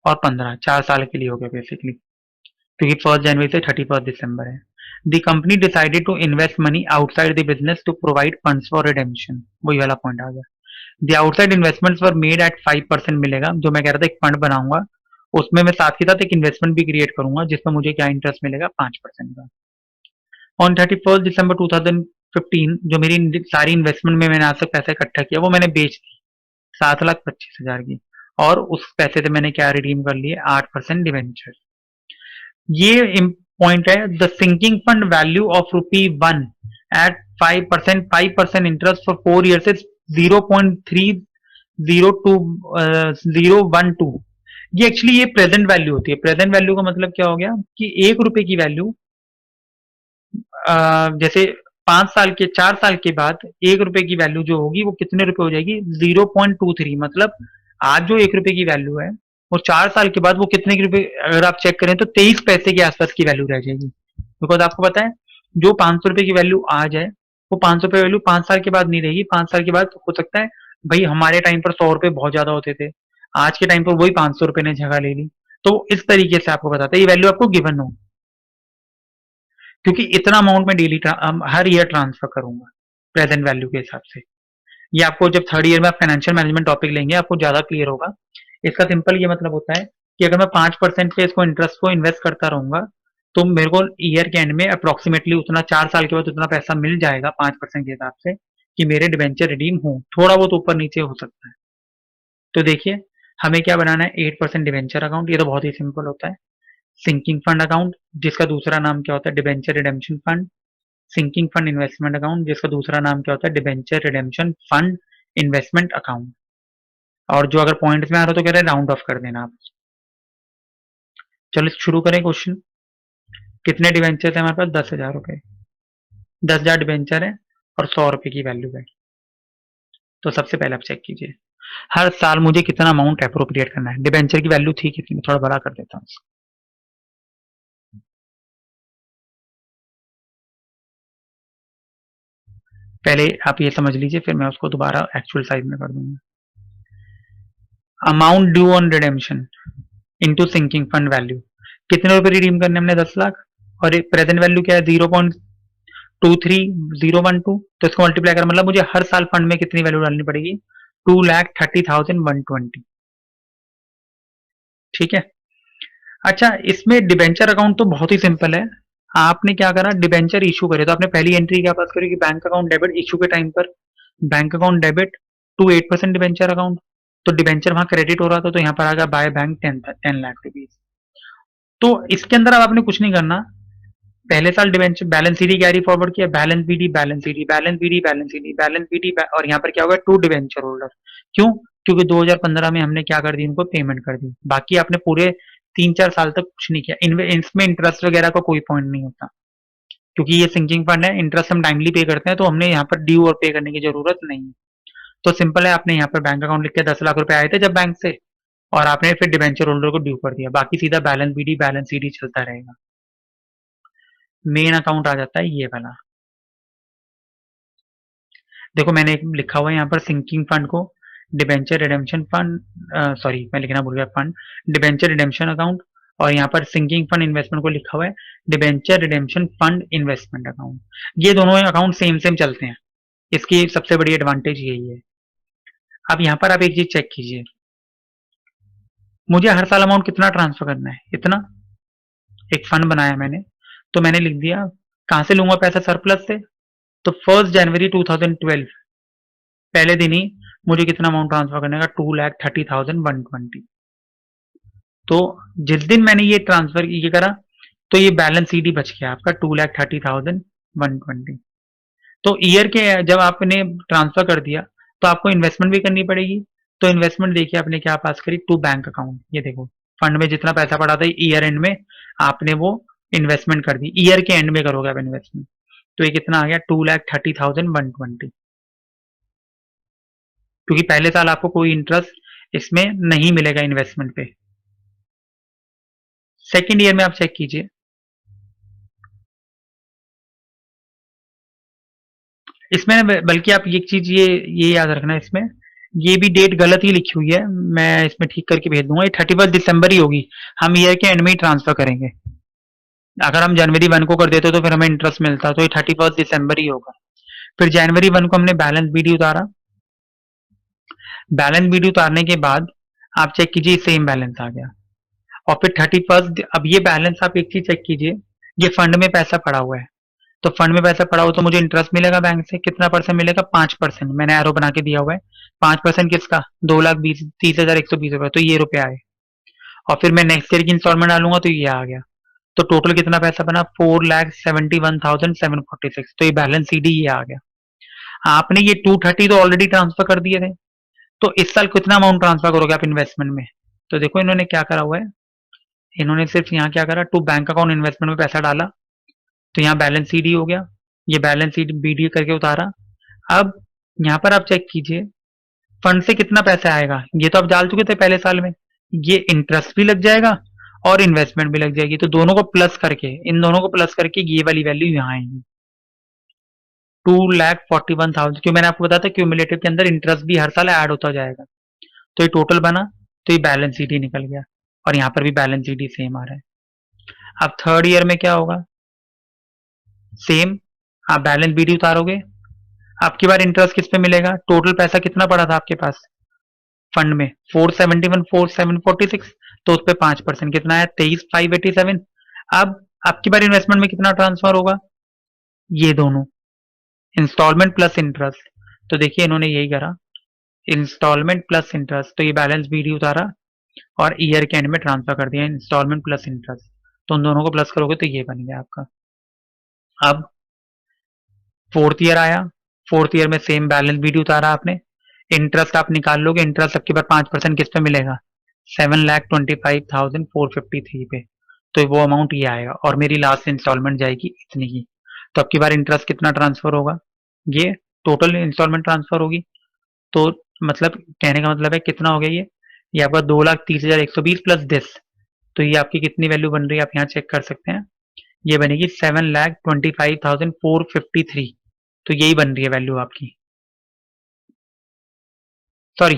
और 15, 4 साल के लिए हो गए बेसिकली, क्योंकि 1st जनवरी से 31st दिसंबर है। The company decided to invest money outside the business to provide funds for redemption. वही वाला पॉइंट आ गया। The outside investments were made at 5% मिलेगा, जो मैं कह रहा था एक फंड बनाऊंगा, उसमें मैं साथ ही साथ एक इन्वेस्टमेंट भी क्रिएट करूंगा जिसमें मुझे क्या इंटरेस्ट मिलेगा, 5% का। ऑन 31st December 2015 जो मेरी सारी इन्वेस्टमेंट में मैंने आज तक पैसा इकट्ठा किया वो मैंने बेच दी 7,25,000 की, और उस पैसे से मैंने क्या रिडीम कर लिए, 8% डिवेंचर। ये पॉइंट है, the sinking fund value of ₹1 at 5%, 5% interest for 4 years is 0.302012। ये एक्चुअली ये प्रेजेंट वैल्यू होती है। प्रेजेंट वैल्यू का मतलब क्या हो गया कि ₹1 की वैल्यू, जैसे 5 साल के 4 साल के बाद ₹1 की वैल्यू जो होगी वो कितने रुपए हो जाएगी, 0.23। मतलब आज जो ₹1 की वैल्यू है वो 4 साल के बाद वो कितने के रुपए, अगर आप चेक करें तो 23 पैसे के आसपास की वैल्यू रह जाएगी। बिकॉज आपको पता है जो ₹500 की वैल्यू आज है वो ₹500 वैल्यू 5 साल के बाद नहीं रहेगी। 5 साल के बाद हो सकता है, भाई हमारे टाइम पर ₹100 बहुत ज्यादा होते थे, आज के टाइम पर वही ₹500 ने जगह ले ली। तो इस तरीके से आपको बताता है, ये वैल्यू आपको गिवन हो, क्योंकि इतना अमाउंट मैं डेली हर ईयर ट्रांसफर करूंगा प्रेजेंट वैल्यू के हिसाब से। ये आपको जब 3rd ईयर में आप फाइनेंशियल मैनेजमेंट टॉपिक लेंगे आपको ज्यादा क्लियर होगा। इसका सिंपल ये मतलब होता है कि अगर मैं 5% पे इसको इंटरेस्ट को इन्वेस्ट करता रहूंगा तो मेरे को ईयर के एंड में अप्रोक्सीमेटली उतना, 4 साल के बाद उतना पैसा मिल जाएगा 5% के हिसाब से, कि मेरे डिबेंचर रिडीम हो। थोड़ा बहुत ऊपर नीचे हो सकता है। तो देखिए हमें क्या बनाना है, 8% डिबेंचर अकाउंट, ये तो बहुत ही सिंपल होता है। सिंकिंग फंड अकाउंट जिसका दूसरा नाम क्या होता है, debenture redemption fund. Sinking fund investment account जिसका दूसरा नाम क्या होता है, debenture redemption fund investment account. और जो अगर पॉइंट्स में आ रहा हो तो कह रहे हैं राउंड ऑफ कर देना आप। चलो शुरू करें क्वेश्चन। कितने डिवेंचर है हमारे पास, ₹10,000। 10,000 डिवेंचर है और ₹100 की वैल्यू है। तो सबसे पहले आप चेक कीजिए हर साल मुझे कितना अमाउंट अप्रोप्रिएट करना है। डिवेंचर की वैल्यू थी कितनी, थोड़ा बड़ा कर देता हूँ। पहले आप ये समझ लीजिए, फिर मैं उसको दोबारा एक्चुअल साइज में कर दूंगा। Amount due on redemption into sinking fund value, कितने रुपए रिडीम करने हमने, 10 लाख, और प्रेजेंट वैल्यू क्या है, 0.23012। तो इसको मल्टीप्लाई कर, मतलब मुझे हर साल फंड में कितनी वैल्यू डालनी पड़ेगी, 2,30,120। ठीक है। अच्छा, इसमें डिबेंचर अकाउंट तो बहुत ही सिंपल है। आपने क्या करा, डिबेंचर इशू करे तो आपने पहली एंट्री क्या पास करी कि बैंक अकाउंट डेबिट, इशू के टाइम पर bank account debit to 8% debenture account. तो डिबेंचर वहां क्रेडिट हो रहा था तो यहाँ पर आ गया बाय बैंक 10 लाख रुपीज। तो इसके अंदर अब आपने कुछ नहीं करना, पहले साल debenture balance CD carry forward किया, balance BD balance CD balance BD balance CD balance BD, और यहाँ पर क्या होगा, टू डिवेंचर होल्डर। क्यों? क्योंकि 2015 में हमने क्या कर दी, इनको पेमेंट कर दी, बाकी आपने पूरे 3-4 साल तक कुछ नहीं किया। इसमें इंटरेस्ट वगैरह का कोई पॉइंट नहीं होता, क्योंकि ये सिंकिंग फंड है, इंटरेस्ट हम टाइमली पे करते हैं, तो हमने यहाँ पर ड्यू और पे करने की जरूरत नहीं है। तो सिंपल है, आपने यहाँ पर बैंक अकाउंट लिख के 10 लाख रुपए आए थे जब बैंक से, और आपने फिर डिवेंचर होल्डर को ड्यू कर दिया, बाकी सीधा बैलेंस बीडी बैलेंस सीडी चलता रहेगा। मेन अकाउंट आ जाता है ये वाला। देखो मैंने एक लिखा हुआ है यहाँ पर सिंकिंग फंड को डिबेंचर रिडेम्पशन फंड, सॉरी मैं लिखना भूल गया, फंड डिबेंचर रिडेम्पशन अकाउंट, और यहाँ पर सिंकिंग फंड इन्वेस्टमेंट को लिखा हुआ है debenture redemption fund investment account. ये दोनों अकाउंट सेम सेम चलते हैं, इसकी सबसे बड़ी एडवांटेज यही है। अब यहाँ पर आप एक चीज चेक कीजिए, मुझे हर साल अमाउंट कितना ट्रांसफर करना है, इतना। एक फंड बनाया मैंने, तो मैंने लिख दिया कहां से लूंगा पैसा, सरप्लस से। तो 1 जनवरी 2012 पहले दिन ही मुझे कितना अमाउंट ट्रांसफर करने का, 2,30,120। तो जिस दिन मैंने ये ट्रांसफर ये करा, तो ये बैलेंस सीडी बच गया आपका 2,30,120। तो ईयर के जब आपने ट्रांसफर कर दिया, तो आपको इन्वेस्टमेंट भी करनी पड़ेगी। तो इन्वेस्टमेंट देखिए आपने क्या पास करी, टू बैंक अकाउंट। ये देखो फंड में जितना पैसा पड़ा था ईयर एंड में आपने वो इन्वेस्टमेंट कर दी, ईयर के एंड में करोगे आप इन्वेस्टमेंट। तो ये कितना आ गया, 2,30,120, क्योंकि पहले साल आपको कोई इंटरेस्ट इसमें नहीं मिलेगा इन्वेस्टमेंट पे। सेकेंड ईयर में आप चेक कीजिए, इसमें बल्कि आप एक चीज ये याद रखना, इसमें ये भी डेट गलत ही लिखी हुई है, मैं इसमें ठीक करके भेज दूंगा, ये 31 दिसंबर ही होगी। हम ईयर के एंड में ही ट्रांसफर करेंगे। अगर हम जनवरी 1 को कर देते तो फिर हमें इंटरेस्ट मिलता, तो ये 31 दिसंबर ही होगा। फिर जनवरी 1 को हमने बैलेंस बीडी उतारा, बैलेंस बीडी उतारने के बाद आप चेक कीजिए सेम बैलेंस आ गया। और फिर 31, अब ये बैलेंस आप एक चीज चेक कीजिए, ये फंड में पैसा पड़ा हुआ है, तो फंड में पैसा पड़ा हो तो मुझे इंटरेस्ट मिलेगा बैंक से, कितना परसेंट मिलेगा, 5%। मैंने एरो बना के दिया हुआ है, 5% किसका, 2,20,30,120 रुपए, तो ये रुपए आए। और फिर मैं नेक्स्ट ईयर की इंस्टॉलमेंट डालूंगा तो ये आ गया। तो टोटल कितना पैसा बना, 4,71,746, तो ये बैलेंस सीडी ये आ गया। आपने ये 230 तो ऑलरेडी ट्रांसफर कर दिए थे, तो इस साल कितना अमाउंट ट्रांसफर करोगे आप इन्वेस्टमेंट में। तो देखो इन्होंने क्या करा हुआ है, इन्होंने सिर्फ यहाँ क्या करा, टू बैंक अकाउंट इन्वेस्टमेंट में पैसा डाला, तो यहाँ बैलेंस सीडी हो गया, ये बैलेंस सीडी बीडी करके उतारा। अब यहाँ पर आप चेक कीजिए फंड से कितना पैसा आएगा, ये तो आप डाल चुके थे पहले साल में, ये इंटरेस्ट भी लग जाएगा और इन्वेस्टमेंट भी लग जाएगी, तो दोनों को प्लस करके, इन दोनों को प्लस करके ये वाली वैल्यू यहाँ आएगी 2,41,000, क्यों मैंने आपको बताया था क्यूमुलेटिव के अंदर इंटरेस्ट भी हर साल ऐड होता जाएगा। तो ये टोटल बना, तो ये बैलेंस सीडी निकल गया, और यहाँ पर भी बैलेंस सीडी सेम आ रहा है। अब थर्ड ईयर में क्या होगा, सेम आप बैलेंस बीडी उतारोगे, आपकी बार इंटरेस्ट किस पे मिलेगा, टोटल पैसा कितना पड़ा था आपके पास फंड में, 471,4746, तो उस पर 5% कितना है, 23,587। अब आपकी बार इन्वेस्टमेंट में कितना ट्रांसफर होगा, ये दोनों इंस्टॉलमेंट प्लस इंटरेस्ट। तो देखिए इन्होंने यही करा, इंस्टॉलमेंट प्लस इंटरेस्ट, तो ये बैलेंस बीडी उतारा और ईयर के एंड में ट्रांसफर कर दिया इंस्टॉलमेंट प्लस इंटरेस्ट, तो उन दोनों को प्लस करोगे तो ये बन गया आपका। अब फोर्थ ईयर आया, फोर्थ ईयर में सेम बैलेंस बीडी उतारा आपने, इंटरेस्ट आप निकाल लोगे, इंटरेस्ट सबके बाद 5% किस पे मिलेगा, 7,25,453 पे, तो वो अमाउंट ये आएगा, और मेरी लास्ट इंस्टॉलमेंट जाएगी इतनी ही। तो अब की बार इंटरेस्ट कितना ट्रांसफर होगा, ये टोटल इंस्टॉलमेंट ट्रांसफर होगी, तो मतलब कहने का मतलब है कितना हो गया ये आपका 2,30,120 प्लस दिस, तो ये आपकी कितनी वैल्यू बन रही है, आप यहाँ चेक कर सकते हैं, ये बनेगी 7,25,453, तो यही बन रही है वैल्यू आपकी। सॉरी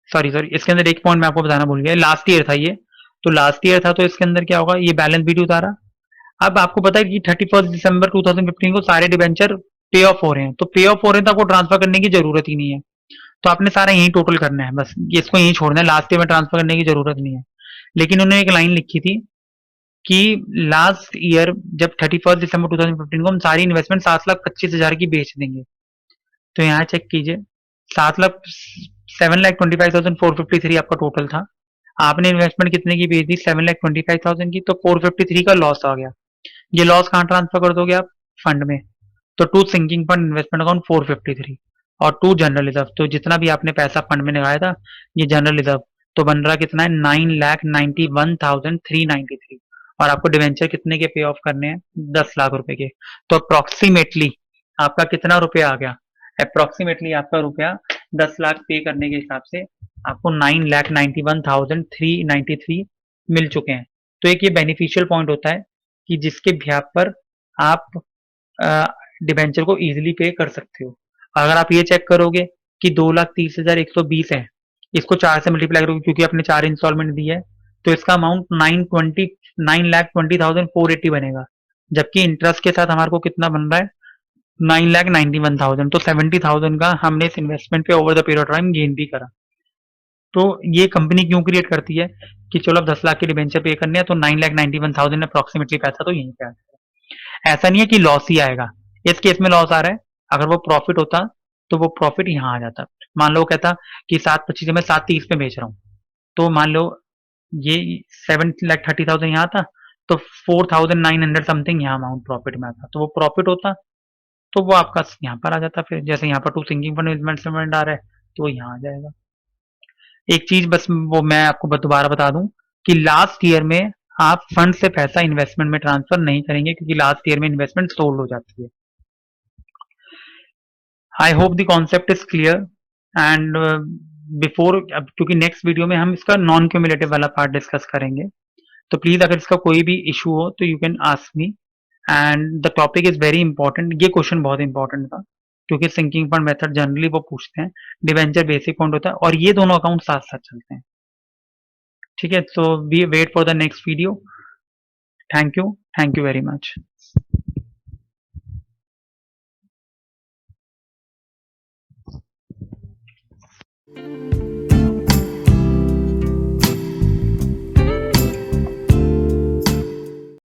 सॉरी सॉरी, इसके अंदर एक पॉइंट मैं आपको बताना भूल गया, लास्ट ईयर था ये, तो लास्ट ईयर था, तो इसके अंदर क्या होगा, ये बैलेंस बीडी उतारा। अब आपको पता है कि 31 दिसंबर 2015 को सारे डिबेंचर पे ऑफ हो रहे हैं, तो पे ऑफ हो रहे हैं तो आपको ट्रांसफर करने की जरूरत ही नहीं है, तो आपने सारा यही टोटल करना है, बस इसको यही छोड़ना है, लास्ट ईयर में ट्रांसफर करने की जरूरत नहीं है। लेकिन उन्होंने एक लाइन लिखी थी कि लास्ट ईयर जब 31 दिसंबर 2015 को हम सारी इन्वेस्टमेंट 7,25,000 की बेच देंगे, तो यहाँ चेक कीजिए 7 लाख 7,25,453 आपका टोटल था, आपने इन्वेस्टमेंट कितने की बेच दी, 7,25,000 की, तो 453 का लॉस आ गया। ये लॉस कहाँ ट्रांसफर कर दोगे आप? फंड में। तो to sinking fund investment account 453 और टू जनरल रिजर्व, तो जितना भी आपने पैसा फंड में लगाया था ये जनरल रिजर्व, तो बन रहा कितना है 9,91,393 और आपको डिवेंचर कितने के पे ऑफ करने हैं? 10 लाख रुपए के। तो अप्रोक्सीमेटली आपका कितना रुपया आ गया? अप्रोक्सीमेटली आपका रुपया 10 लाख पे करने के हिसाब से आपको 9,91,393 मिल चुके हैं। तो एक ये बेनिफिशियल पॉइंट होता है कि जिसके बिहाफ पर आप डिबेंचर को इजीली पे कर सकते हो। अगर आप ये चेक करोगे कि 2,30,120 है, इसको 4 से मल्टीप्लाई करोगे क्योंकि आपने 4 इंस्टॉलमेंट दी है, तो इसका अमाउंट 9,20,480 बनेगा। जबकि इंटरेस्ट के साथ हमारे को कितना बन रहा है? 9,91,000। तो 70,000 का हमने इस इन्वेस्टमेंट पे over the period of time gain भी करा। तो ये कंपनी क्यों क्रिएट करती है कि चलो अब 10 लाख के डिबेंचर पे करने हैं तो 9,91,000 अप्रोक्सीमेटली पैसा तो यहीं पे आ जाएगा। ऐसा नहीं है कि लॉस ही आएगा। इस केस में लॉस आ रहा है, अगर वो प्रॉफिट होता तो वो प्रॉफिट यहाँ आ जाता। मान लो वो कहता कि 7,25 मैं 7,30 पे बेच रहा हूँ, तो मान लो ये 7,30,000 यहाँ था, तो 4,900 समथिंग यहाँ अमाउंट प्रॉफिट में आता, तो वो प्रॉफिट होता, तो वो आपका यहाँ पर आ जाता। फिर जैसे यहाँ पर टू सिंकिंग फंड इन्वेस्टमेंट आ रहा है तो वो यहाँ आ जाएगा। एक चीज बस वो मैं आपको दोबारा बता दूं कि लास्ट ईयर में आप फंड से पैसा इन्वेस्टमेंट में ट्रांसफर नहीं करेंगे क्योंकि लास्ट ईयर में इन्वेस्टमेंट सोल्ड हो जाती है। I hope the concept is clear and before, अब क्योंकि नेक्स्ट वीडियो में हम इसका नॉन क्यूमुलेटिव वाला पार्ट डिस्कस करेंगे, तो प्लीज अगर इसका कोई भी इशू हो तो you can ask me. And the topic is very important, ये क्वेश्चन बहुत इंपॉर्टेंट था क्योंकि सिंकिंग फंड मेथड जनरली वो पूछते हैं, डिवेंचर बेसिक पॉइंट होता है और ये दोनों अकाउंट साथ साथ चलते हैं। ठीक है, so we wait for the next video. Thank you very much.